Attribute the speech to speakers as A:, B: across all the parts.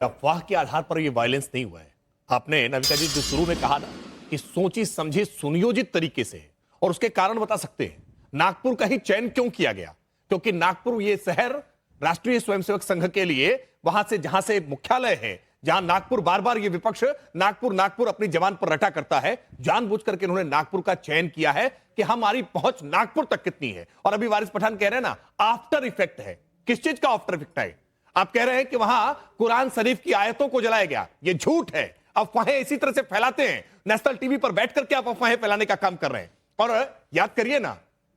A: अफवाह के आधार पर यह वायलेंस नहीं हुआ है। आपने नविका जी जो शुरू में कहा ना कि सोची समझी सुनियोजित तरीके से, और उसके कारण बता सकते हैं नागपुर का ही चयन क्यों किया गया। क्योंकि नागपुर ये शहर राष्ट्रीय स्वयंसेवक संघ के लिए वहां से जहां से मुख्यालय है, जहां नागपुर बार बार ये विपक्ष नागपुर नागपुर अपनी जबान पर रटा करता है, जानबूझ करके उन्होंने नागपुर का चयन किया है कि हमारी पहुंच नागपुर तक कितनी है। और अभी वारिस पठान कह रहे हैं ना आफ्टर इफेक्ट है। किस चीज का आफ्टर इफेक्ट है? आप कह रहे हैं कि वहां कुरान शरीफ की आयतों को जलाया गया। ये झूठ है। अफवाहें इसी तरह से फैलाते हैं। नेशनल टीवी पर बैठ करके आप अफवाहें फैलाने का काम कर रहे हैं। और याद करिए ना,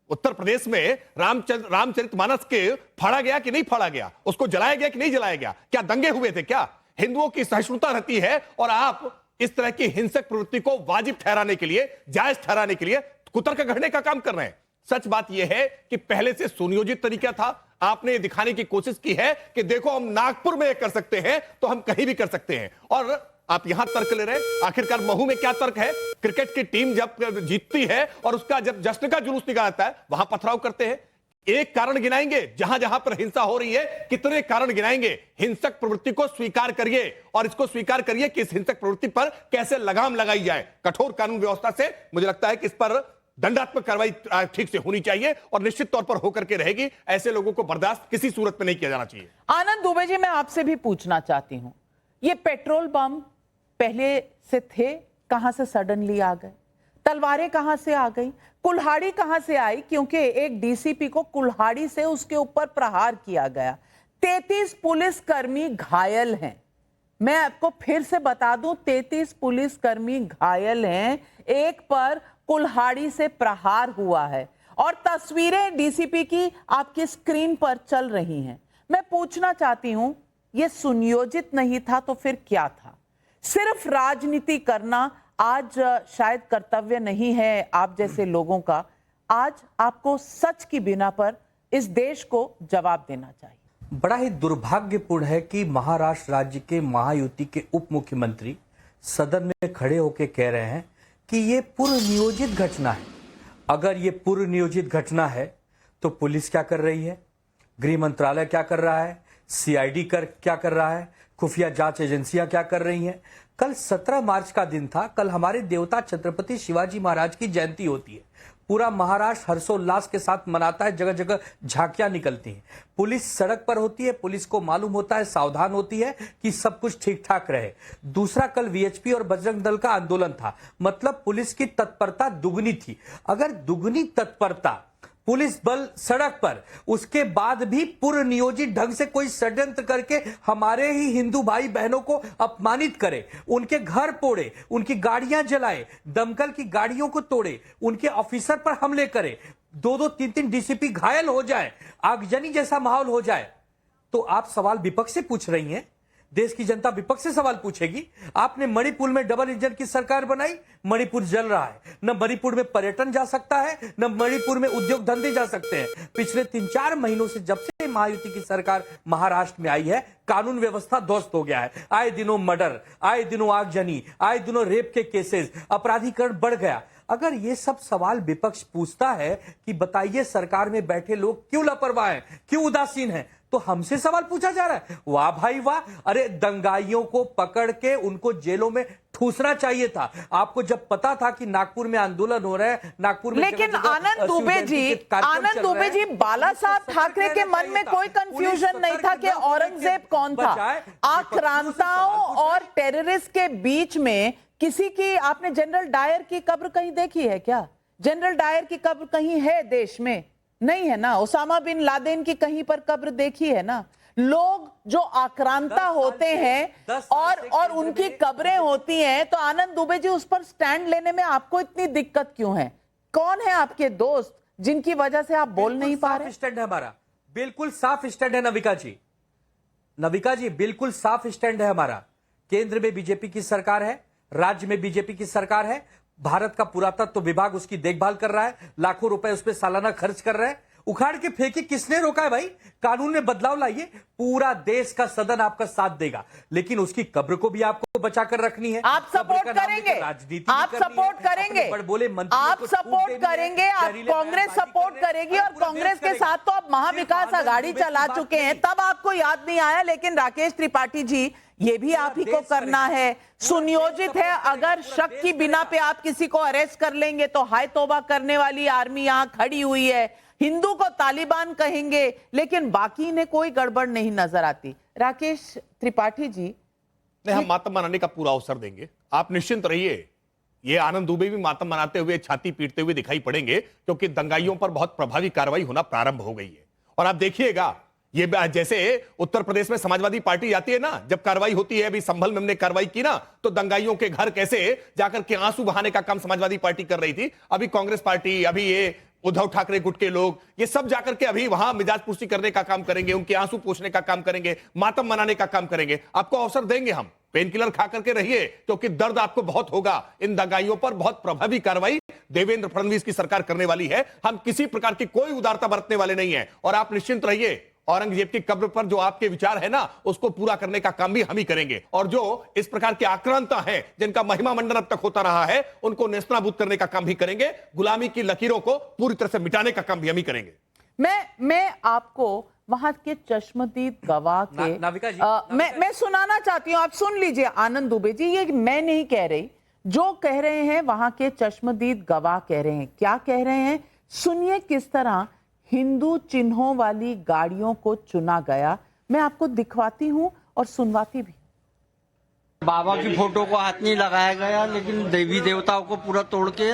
A: उत्तर प्रदेश में रामचरितमानस के फाड़ा गया कि नहीं फाड़ा गया, उसको जलाया गया कि नहीं जलाया गया, क्या दंगे हुए थे? क्या हिंदुओं की सहिष्णुता रहती है? और आप इस तरह की हिंसक प्रवृत्ति को वाजिब ठहराने के लिए, जायज ठहराने के लिए कुतर्क गढ़ने का काम कर रहे हैं। सच बात यह है कि पहले से सुनियोजित तरीका था। आपने दिखाने की कोशिश की है कि देखो हम नागपुर में कर सकते हैं तो हम कहीं भी कर सकते हैं। और आप यहां तर्क ले रहे हैं। आखिरकार महू में क्या तर्क है? क्रिकेट की टीम जब जीतती है और उसका जब जश्न का जुलूस निकालता है, वहां पथराव करते हैं। एक कारण गिनाएंगे जहां जहां पर हिंसा हो रही है? कितने कारण गिनाएंगे? हिंसक प्रवृत्ति को स्वीकार करिए और इसको स्वीकार करिए कि इस हिंसक प्रवृत्ति पर कैसे लगाम लगाई जाए। कठोर कानून व्यवस्था से मुझे लगता है कि इस पर दंडात्मक कार्रवाई ठीक से होनी चाहिए और निश्चित तौर पर होकर के रहेगी। ऐसे लोगों को बर्दाश्त किसी सूरत में नहीं किया जाना चाहिए।
B: आनंद दुबे जी, मैं आपसे भी पूछना चाहती हूं, ये पेट्रोल बम पहले से थे, कहां से सडनली आ गए? तलवारें कहां से आ गई? कुल्हाड़ी कहां से आई? क्योंकि एक डीसीपी को कुल्हाड़ी से उसके ऊपर प्रहार किया गया। 33 पुलिसकर्मी घायल हैं। मैं आपको फिर से बता दूं, 33 पुलिसकर्मी घायल हैं। एक पर कुल्हाड़ी से प्रहार हुआ है और तस्वीरें डीसीपी की आपकी स्क्रीन पर चल रही हैं। मैं पूछना चाहती हूं, यह सुनियोजित नहीं था तो फिर क्या था? सिर्फ राजनीति करना आज शायद कर्तव्य नहीं है आप जैसे लोगों का। आज आपको सच की बिना पर इस देश को जवाब देना चाहिए।
C: बड़ा ही दुर्भाग्यपूर्ण है कि महाराष्ट्र राज्य के महायुति के उप मुख्यमंत्री सदन में खड़े होकर कह रहे हैं कि ये पूर्व नियोजित घटना है। अगर ये पूर्व नियोजित घटना है तो पुलिस क्या कर रही है, गृह मंत्रालय क्या कर रहा है, सीआईडी क्या कर रहा है, खुफिया जांच एजेंसियां क्या कर रही हैं? कल 17 मार्च का दिन था। कल हमारे देवता छत्रपति शिवाजी महाराज की जयंती होती है। पूरा महाराष्ट्र हर्षोल्लास के साथ मनाता है। जगह जगह झांकियां निकलती हैं। पुलिस सड़क पर होती है। पुलिस को मालूम होता है, सावधान होती है कि सब कुछ ठीक ठाक रहे। दूसरा, कल वीएचपी और बजरंग दल का आंदोलन था। मतलब पुलिस की तत्परता दुगनी थी। अगर दुगनी तत्परता, पुलिस बल सड़क पर, उसके बाद भी पूर्व नियोजित ढंग से कोई षड्यंत्र करके हमारे ही हिंदू भाई बहनों को अपमानित करे, उनके घर फोड़े, उनकी गाड़ियां जलाए, दमकल की गाड़ियों को तोड़े, उनके ऑफिसर पर हमले करे, 2-2, 3-3 डीसीपी घायल हो जाए, आगजनी जैसा माहौल हो जाए, तो आप सवाल विपक्ष से पूछ रही हैं। देश की जनता विपक्ष से सवाल पूछेगी। आपने मणिपुर में डबल इंजन की सरकार बनाई, मणिपुर जल रहा है। न मणिपुर में पर्यटन जा सकता है, न मणिपुर में उद्योग धंधे जा सकते हैं। पिछले 3-4 महीनों से जब से महायुति की सरकार महाराष्ट्र में आई है, कानून व्यवस्था ध्वस्त हो गया है। आए दिनों मर्डर, आए दिनों आगजनी, आए दिनों रेप के केसेस, अपराधीकरण बढ़ गया। अगर ये सब सवाल विपक्ष पूछता है कि बताइए सरकार में बैठे लोग क्यों लापरवाह हैं, क्यों उदासीन हैं, तो हमसे सवाल पूछा जा रहा है। वाह भाई वाह! अरे दंगाइयों को पकड़ के उनको जेलों में ठूसना चाहिए था। आपको जब पता था कि नागपुर में आंदोलन हो रहा है, नागपुर में,
B: लेकिन आनंद दुबे जी, बाला साहब ठाकरे के मन में कोई कंफ्यूजन नहीं था कि औरंगजेब कौन था। आक्रांताओं और टेररिस्ट के बीच में किसी की, आपने जनरल डायर की कब्र कहीं देखी है क्या? जनरल डायर की कब्र कहीं है देश में? नहीं है ना। ओसामा बिन लादेन की कहीं पर कब्र देखी है ना? लोग जो आक्रांता होते हैं और उनकी कब्रें होती हैं, तो आनंद दुबे जी, उस पर स्टैंड लेने में आपको इतनी दिक्कत क्यों है? कौन है आपके दोस्त जिनकी वजह से आप बोल नहीं पा रहे?
C: स्टैंड है हमारा, बिल्कुल साफ स्टैंड है। नविका जी, बिल्कुल साफ स्टैंड है हमारा। केंद्र में बीजेपी की सरकार है, राज्य में बीजेपी की सरकार है। भारत का पुरातत्व विभाग उसकी देखभाल कर रहा है, लाखों रुपए उस पर सालाना खर्च कर रहे हैं। उखाड़ के फेंकी, किसने रोका है भाई? कानून में बदलाव लाइए, पूरा देश का सदन आपका साथ देगा, लेकिन उसकी कब्र को भी आपको बचा कर रखनी है।
B: आप सपोर्ट करेंगे, आप सपोर्ट करेंगे, आप सपोर्ट करेंगे, आप कांग्रेस सपोर्ट करेगी, और कांग्रेस के साथ तो आप महाविकास आघाड़ी चला चुके हैं, तब आपको याद नहीं आया। लेकिन राकेश त्रिपाठी जी, ये भी आप ही को करना है, सुनियोजित है। अगर शक की बिना पे आप किसी को अरेस्ट कर लेंगे तो हाय तौबा करने वाली आर्मी यहां खड़ी हुई है, हिंदू को तालिबान कहेंगे, लेकिन बाकी ने कोई गड़बड़ नहीं नजर आती। राकेश त्रिपाठी जी,
A: नहीं, हम मातम मनाने का पूरा अवसर देंगे, आप निश्चिंत रहिए। ये आनंद दुबे भी मातम मनाते हुए, छाती पीटते हुए दिखाई पड़ेंगे, क्योंकि दंगाइयों पर बहुत प्रभावी कार्रवाई होना प्रारंभ हो गई है। और आप देखिएगा, ये जैसे उत्तर प्रदेश में समाजवादी पार्टी आती है ना, जब कार्रवाई होती है, अभी संभल में हमने कार्रवाई की ना, तो दंगाइयों के घर कैसे जाकर के आंसू बहाने का काम समाजवादी पार्टी कर रही थी। अभी कांग्रेस पार्टी, अभी ये उद्धव ठाकरे गुट के लोग, ये सब जाकर के अभी वहां मिजाज पुष्टि करने का काम करेंगे, उनके आंसू पोंछने का काम करेंगे, मातम मनाने का काम करेंगे। आपको अवसर देंगे हम, पेन किलर खा करके रहिए, क्योंकि दर्द आपको बहुत होगा। इन दंगाइयों पर बहुत प्रभावी कार्रवाई देवेंद्र फडणवीस की सरकार करने वाली है। हम किसी प्रकार की कोई उदारता बरतने वाले नहीं है, और आप निश्चिंत रहिए, औरंगजेब की कब्र पर जो आपके विचार है ना, उसको पूरा करने का काम भी हम ही करेंगे। और जो इस प्रकार के आक्रांता हैं, जिनका महिमा मंडन अब तक होता रहा है, उनको नेस्तनाबूद करने का काम भी करेंगे। गुलामी की लकीरों को पूरी तरह से मिटाने का काम भी हम ही करेंगे।
B: मैं आपको वहां के चश्मदीद गवाह के
C: नाविका जी,
B: मैं सुनाना चाहती हूं, आप सुन लीजिए। आनंद दुबे जी, ये मैं नहीं कह रही, जो कह रहे हैं वहां के चश्मदीद गवाह कह रहे हैं। क्या कह रहे हैं, सुनिए किस तरह हिंदू चिन्हों वाली गाड़ियों को चुना गया। मैं आपको दिखवाती हूं और सुनवाती भी।
D: बाबा की फोटो को हाथ नहीं लगाया गया, लेकिन देवी देवताओं को पूरा तोड़ के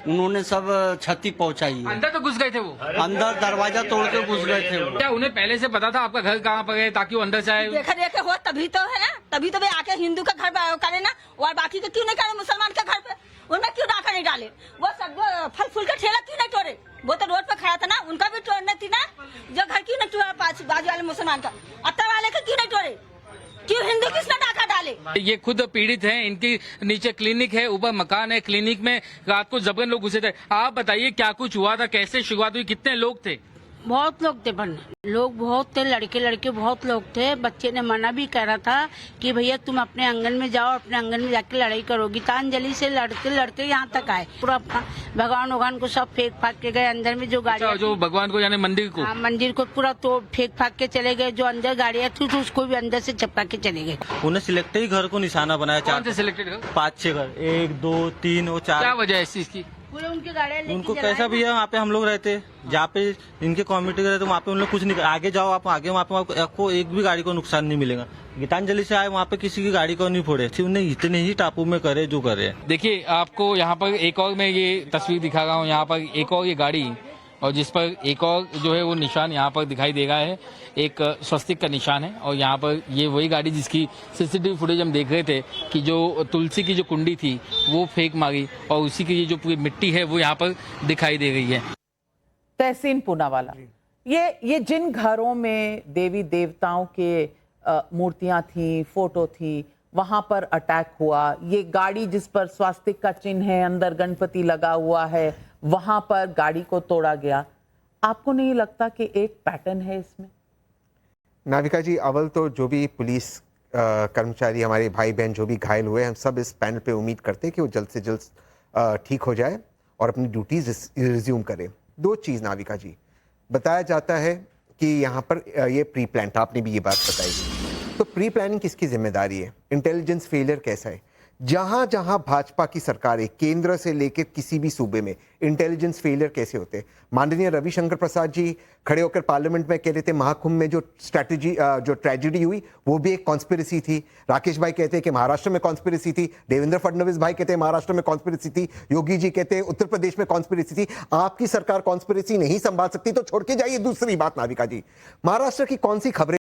D: उन्होंने सब क्षति पहुंचाई है।
E: अंदर तो घुस गए थे वो,
D: अंदर दरवाजा तोड़ के घुस गए थे वो।
E: क्या उन्हें पहले से पता था आपका घर कहाँ पर है, ताकि वो अंदर से आए?
F: देखा देखे हो तभी तो है ना, तभी तो वे आके हिंदू का घर पे करे ना, और बाकी के क्यों नहीं करे? मुसलमान के घर पे उनमें क्यों डाका नहीं डाले? वो सब फल फूल का ठेला क्यों नहीं तोड़े? वो तो रोड पे खड़ा था ना, उनका भी तोड़ना थी ना। जो घर क्यों नहीं तोड़ा बाजू वाले मुसलमान का, अत्तर वाले का क्यों नहीं तोड़े? क्यों हिंदू किसने डाका डाले?
E: ये खुद पीड़ित हैं, इनकी नीचे क्लिनिक है, ऊपर मकान है, क्लिनिक में रात को जबरन लोग घुसे थे। आप बताइए क्या कुछ हुआ था, कैसे शुरुआत हुई, कितने लोग थे?
G: बहुत लोग थे, लोग बहुत थे, लड़के लड़के बहुत लोग थे। बच्चे ने मना भी करा था कि भैया तुम अपने आंगन में जाओ, अपने आंगन में जाके लड़ाई करो। गीतांजलि से लड़ते लड़ते यहाँ तक आए, पूरा अपना भगवान को सब फेंक फाक के गए। अंदर में जो गाड़ियाँ,
E: जो भगवान को यानी मंदिर को,
G: मंदिर को पूरा तो फेंक फाक के चले गए। जो अंदर गाड़ियाँ थी तो उसको भी अंदर से चपका के चले गए।
D: उन्हें सिलेक्टेड घर को निशाना बनाया,
E: कौन से सिलेक्टेड?
D: 5-6 घर, 1 2 3 और 4।
E: क्या वजह है इस चीज की?
G: पूरे उनके गाड़ियाँ
D: उनको कैसा भी है, वहाँ पे हम लोग रहते, जहाँ पे इनके कम्युनिटी रहते, वहाँ पे उन लोग कुछ नहीं। आगे जाओ आप, आगे वहाँ पे आपको एक भी गाड़ी को नुकसान नहीं मिलेगा। गीतांजलि से आए, वहाँ पे किसी की गाड़ी को नहीं फोड़े, सिर्फ उन्हें इतने ही टापू में करे जो करे।
E: देखिए, आपको यहाँ पर एक और मैं ये तस्वीर दिखा रहा हूँ, यहाँ पर एक और ये गाड़ी, और जिस पर एक और जो है वो निशान यहाँ पर दिखाई दे रहा है, एक स्वस्तिक का निशान है। और यहाँ पर ये वही गाड़ी जिसकी सीसीटीवी फुटेज हम देख रहे थे कि जो तुलसी की जो कुंडी थी वो फेंक मारी, और उसी की जो पूरी मिट्टी है वो यहाँ पर दिखाई दे रही है।
B: तहसीन पूनावाला, ये जिन घरों में देवी देवताओं के मूर्तियां थी, फोटो थी, वहां पर अटैक हुआ, ये गाड़ी जिस पर स्वास्तिक का चिन्ह है, अंदर गणपति लगा हुआ है, वहां पर गाड़ी को तोड़ा गया। आपको नहीं लगता कि एक पैटर्न है इसमें?
H: नाविका जी, अव्वल तो जो भी पुलिस कर्मचारी, हमारे भाई बहन जो भी घायल हुए, हम सब इस पैनल पे उम्मीद करते हैं कि वो जल्द से जल्द ठीक हो जाए और अपनी ड्यूटीज रिज्यूम करे। दो चीज़ नाविका जी, बताया जाता है कि यहाँ पर ये प्री प्लान, आपने भी ये बात बताई, तो प्री प्लानिंग किसकी जिम्मेदारी है? इंटेलिजेंस फेलियर कैसा है? जहां जहां भाजपा की सरकार है, केंद्र से लेकर किसी भी सूबे में इंटेलिजेंस फेलियर कैसे होते हैं? माननीय रविशंकर प्रसाद जी खड़े होकर पार्लियामेंट में कह रहे थे महाकुंभ में जो ट्रेजेडी हुई वो भी एक कॉन्स्पिरेसी थी। राकेश भाई कहते हैं कि महाराष्ट्र में कॉन्स्पिरेसी थी, देवेंद्र फडणवीस भाई कहते हैं महाराष्ट्र में कॉन्स्पिरेसी थी, योगी जी कहते हैं उत्तर प्रदेश में कॉन्स्पिरेसी थी। आपकी सरकार कॉन्स्पिरेसी नहीं संभाल सकती तो छोड़ के जाइए। दूसरी बात नाविका जी, महाराष्ट्र की कौन सी खबरें